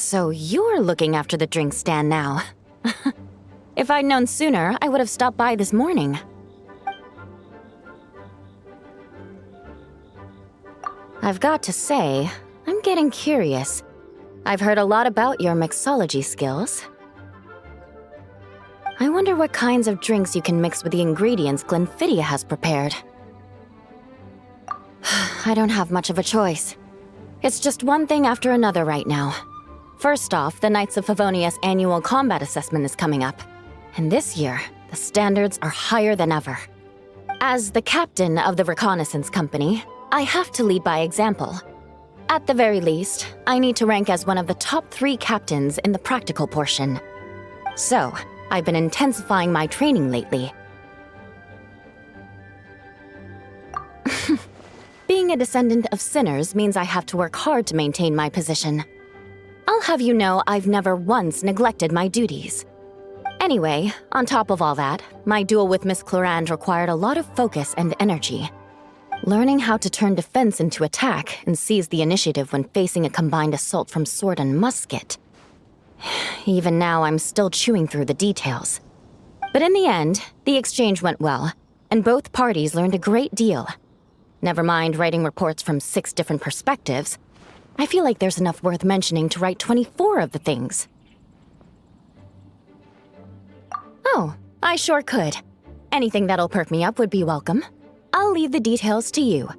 So you're looking after the drink stand now. If I'd known sooner, I would have stopped by this morning. I've got to say, I'm getting curious. I've heard a lot about your mixology skills. I wonder what kinds of drinks you can mix with the ingredients Glenfiddich has prepared. I don't have much of a choice. It's just one thing after another right now. First off, the Knights of Favonius annual combat assessment is coming up. And this year, the standards are higher than ever. As the captain of the reconnaissance company, I have to lead by example. At the very least, I need to rank as one of the top 3 captains in the practical portion. So, I've been intensifying my training lately. Being a descendant of sinners means I have to work hard to maintain my position. I'll have you know I've never once neglected my duties. Anyway, on top of all that, my duel with Miss Clorand required a lot of focus and energy. Learning how to turn defense into attack and seize the initiative when facing a combined assault from sword and musket. Even now, I'm still chewing through the details. But in the end, the exchange went well, and both parties learned a great deal. Never mind writing reports from 6 different perspectives. I feel like there's enough worth mentioning to write 24 of the things. Oh, I sure could. Anything that'll perk me up would be welcome. I'll leave the details to you.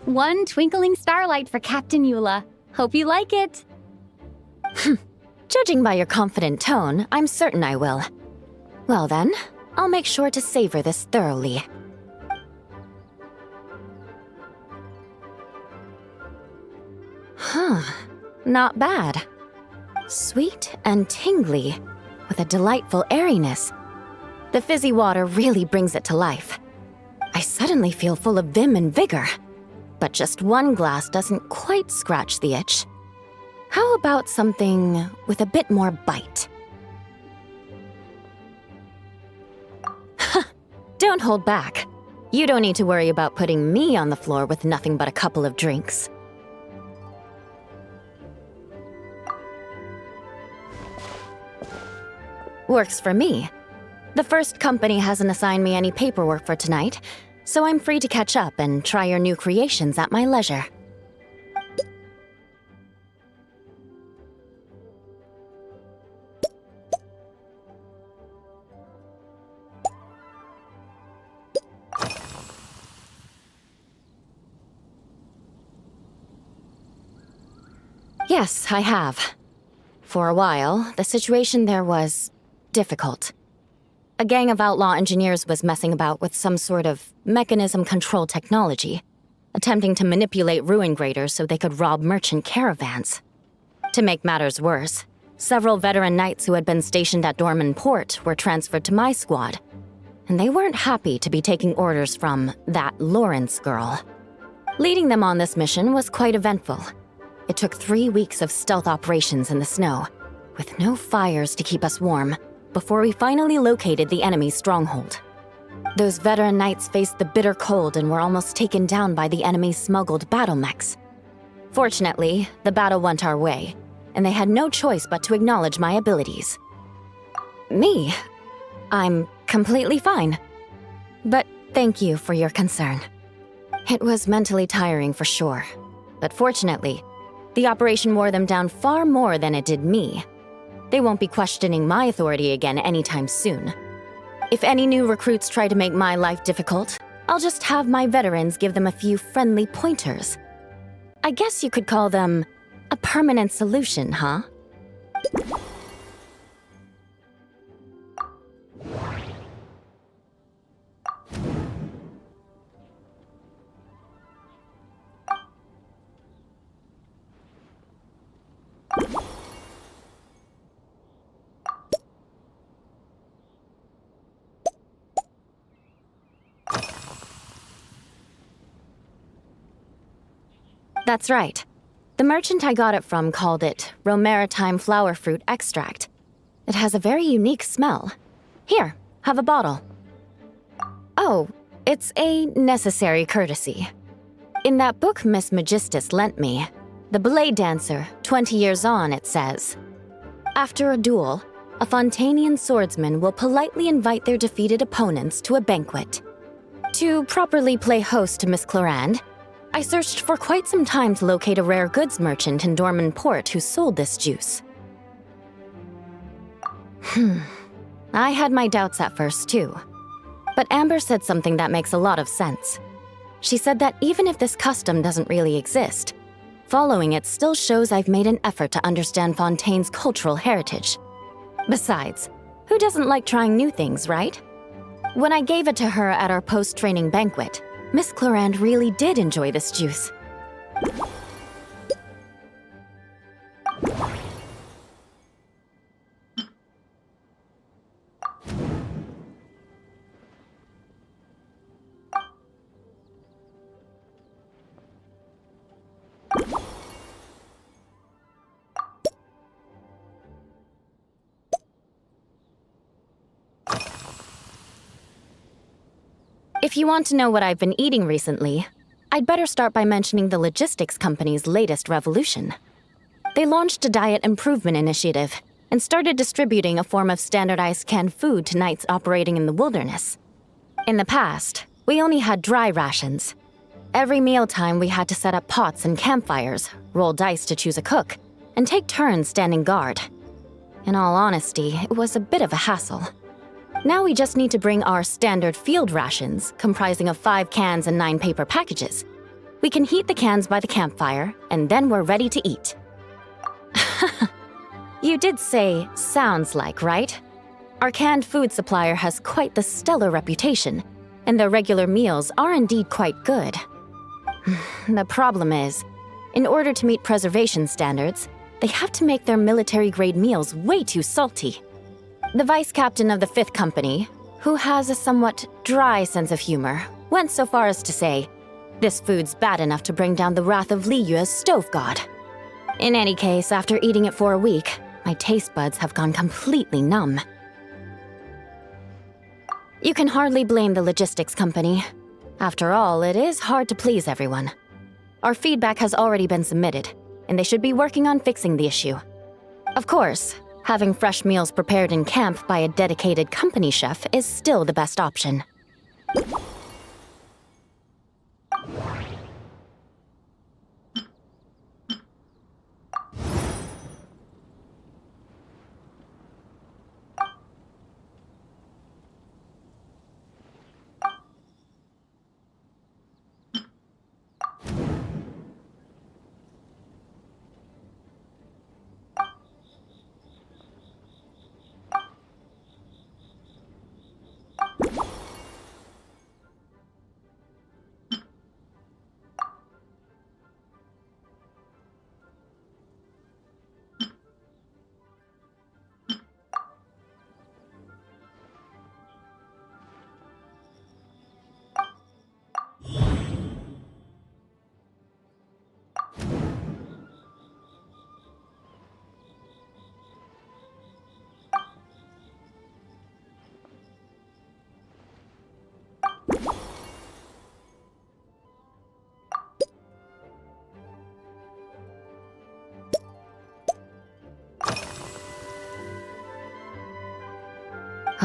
One twinkling starlight for Captain Eula. Hope you like it. Judging by your confident tone, I'm certain I will. Well then, I'll make sure to savor this thoroughly. Not bad. Sweet and tingly, with a delightful airiness. The fizzy water really brings it to life. I suddenly feel full of vim and vigor. But just one glass doesn't quite scratch the itch. How about something with a bit more bite? Don't hold back. You don't need to worry about putting me on the floor with nothing but a couple of drinks. Works for me. The first company hasn't assigned me any paperwork for tonight, so I'm free to catch up and try your new creations at my leisure. Yes, I have. For a while, the situation there was difficult. A gang of outlaw engineers was messing about with some sort of mechanism control technology, attempting to manipulate ruin graders so they could rob merchant caravans. To make matters worse, several veteran knights who had been stationed at Dorman Port were transferred to my squad, and they weren't happy to be taking orders from that Lawrence girl. Leading them on this mission was quite eventful. It took 3 weeks of stealth operations in the snow, with no fires to keep us warm, before we finally located the enemy's stronghold. Those veteran knights faced the bitter cold and were almost taken down by the enemy's smuggled battle mechs. Fortunately, the battle went our way, and they had no choice but to acknowledge my abilities. Me? I'm completely fine. But thank you for your concern. It was mentally tiring for sure, but fortunately, the operation wore them down far more than it did me. They won't be questioning my authority again anytime soon. If any new recruits try to make my life difficult, I'll just have my veterans give them a few friendly pointers. I guess you could call them a permanent solution, huh? That's right. The merchant I got it from called it Romaritime flower fruit extract. It has a very unique smell. Here, have a bottle. Oh, it's a necessary courtesy. In that book Miss Magistus lent me, The Blade Dancer, 20 Years On, it says, after a duel, a Fontanian swordsman will politely invite their defeated opponents to a banquet. To properly play host to Miss Clorand, I searched for quite some time to locate a rare goods merchant in Dorman Port who sold this juice. I had my doubts at first too. But Amber said something that makes a lot of sense. She said that even if this custom doesn't really exist, following it still shows I've made an effort to understand Fontaine's cultural heritage. Besides, who doesn't like trying new things, right? When I gave it to her at our post-training banquet, Miss Clorand really did enjoy this juice. If you want to know what I've been eating recently, I'd better start by mentioning the logistics company's latest revolution. They launched a diet improvement initiative and started distributing a form of standardized canned food to knights operating in the wilderness. In the past, we only had dry rations. Every mealtime we had to set up pots and campfires, roll dice to choose a cook, and take turns standing guard. In all honesty, it was a bit of a hassle. Now we just need to bring our standard field rations, comprising of 5 cans and 9 paper packages. We can heat the cans by the campfire, and then we're ready to eat. You did say, sounds like, right? Our canned food supplier has quite the stellar reputation, and their regular meals are indeed quite good. The problem is, in order to meet preservation standards, they have to make their military-grade meals way too salty. The vice captain of the 5th Company, who has a somewhat dry sense of humor, went so far as to say, this food's bad enough to bring down the wrath of Li Yue's stove god. In any case, after eating it for a week, my taste buds have gone completely numb. You can hardly blame the logistics company. After all, it is hard to please everyone. Our feedback has already been submitted, and they should be working on fixing the issue. Of course, having fresh meals prepared in camp by a dedicated company chef is still the best option.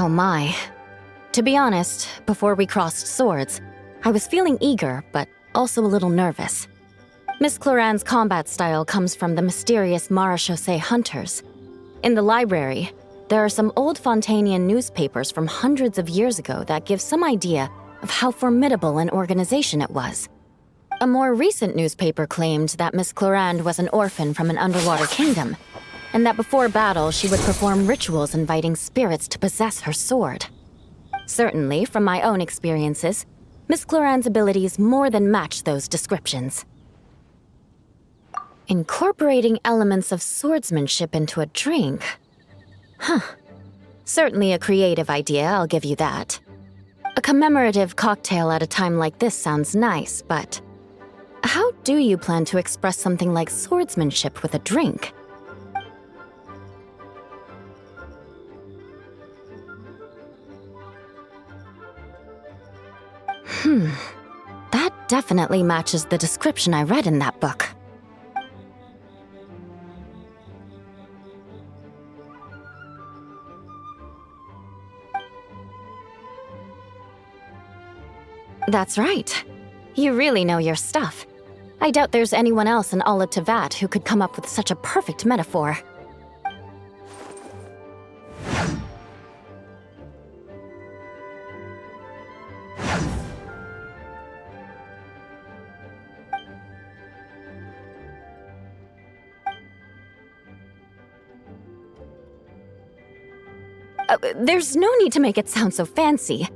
Oh my. To be honest, before we crossed swords, I was feeling eager, but also a little nervous. Miss Cloran's combat style comes from the mysterious Marechaussee hunters. In the library, there are some old Fontanian newspapers from hundreds of years ago that give some idea of how formidable an organization it was. A more recent newspaper claimed that Miss Cloran was an orphan from an underwater kingdom, and that before battle she would perform rituals inviting spirits to possess her sword. Certainly, from my own experiences, Miss Cloran's abilities more than match those descriptions. Incorporating elements of swordsmanship into a drink? Huh. Certainly a creative idea, I'll give you that. A commemorative cocktail at a time like this sounds nice, but how do you plan to express something like swordsmanship with a drink? That definitely matches the description I read in that book. That's right. You really know your stuff. I doubt there's anyone else in all of Tevat who could come up with such a perfect metaphor. There's no need to make it sound so fancy.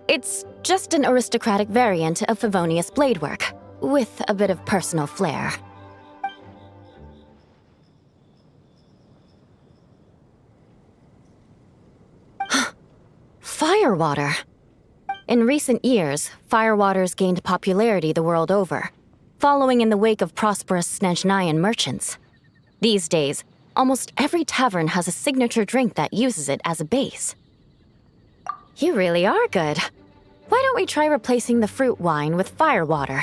It's just an aristocratic variant of Favonius bladework, with a bit of personal flair. Firewater. In recent years, firewaters gained popularity the world over, following in the wake of prosperous Snezhnayan merchants. These days, almost every tavern has a signature drink that uses it as a base. You really are good. Why don't we try replacing the fruit wine with firewater?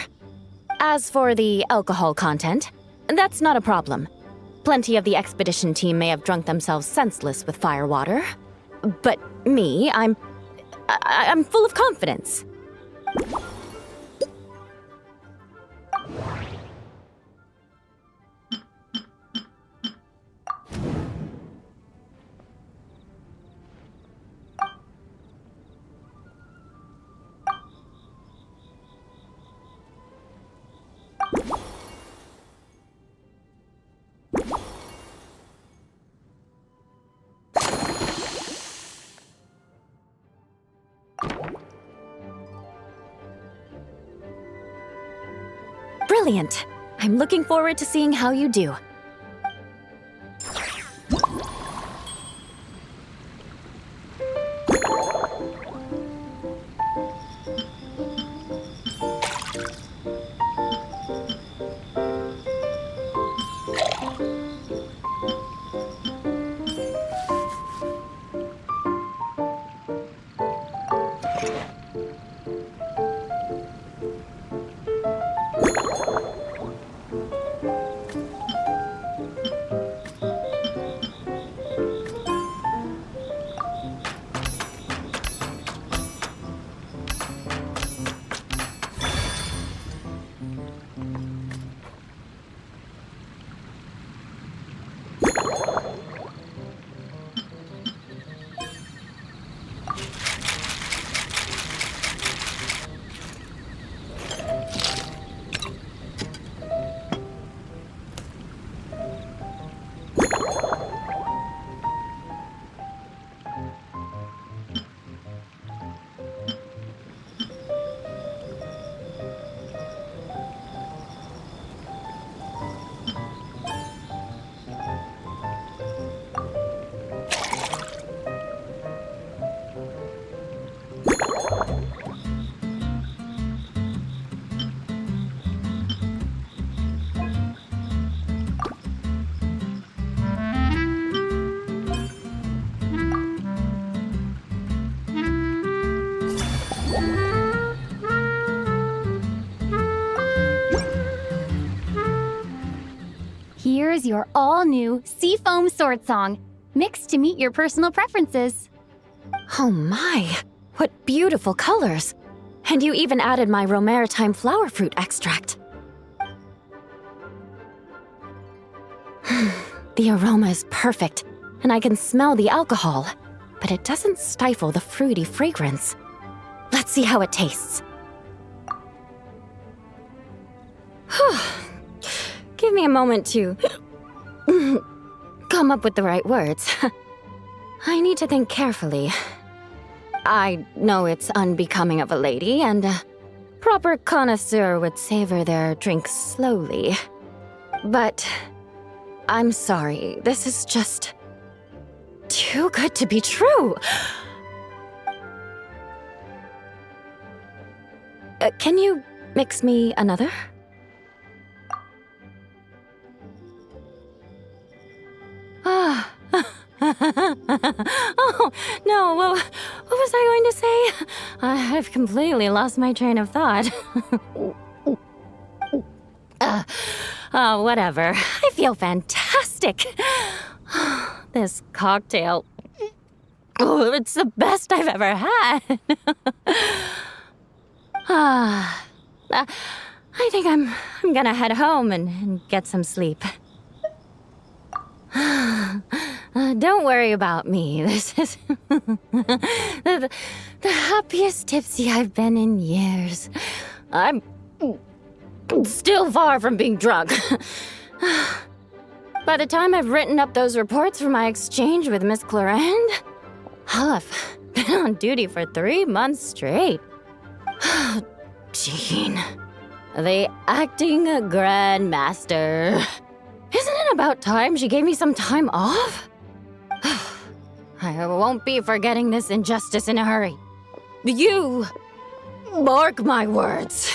As for the alcohol content, that's not a problem. Plenty of the expedition team may have drunk themselves senseless with firewater. But me, I'm full of confidence. Brilliant! I'm looking forward to seeing how you do. Here's your all-new Seafoam Sword Song, mixed to meet your personal preferences. Oh my, what beautiful colors! And you even added my romaritime flower fruit extract. The aroma is perfect, and I can smell the alcohol, but it doesn't stifle the fruity fragrance. Let's see how it tastes. Give me a moment to come up with the right words. I need to think carefully. I know it's unbecoming of a lady, and a proper connoisseur would savor their drink slowly. But I'm sorry, this is just too good to be true. Can you mix me another? Ah. Oh, no, what was I going to say? I've completely lost my train of thought. Whatever. I feel fantastic. This cocktail, it's the best I've ever had. I think I'm gonna head home and get some sleep. Don't worry about me. This is the happiest tipsy I've been in years. I'm still far from being drunk. By the time I've written up those reports for my exchange with Miss Clarend, I'll have been on duty for 3 months straight. Jean, the acting grandmaster. Isn't it about time she gave me some time off? I won't be forgetting this injustice in a hurry. You mark my words.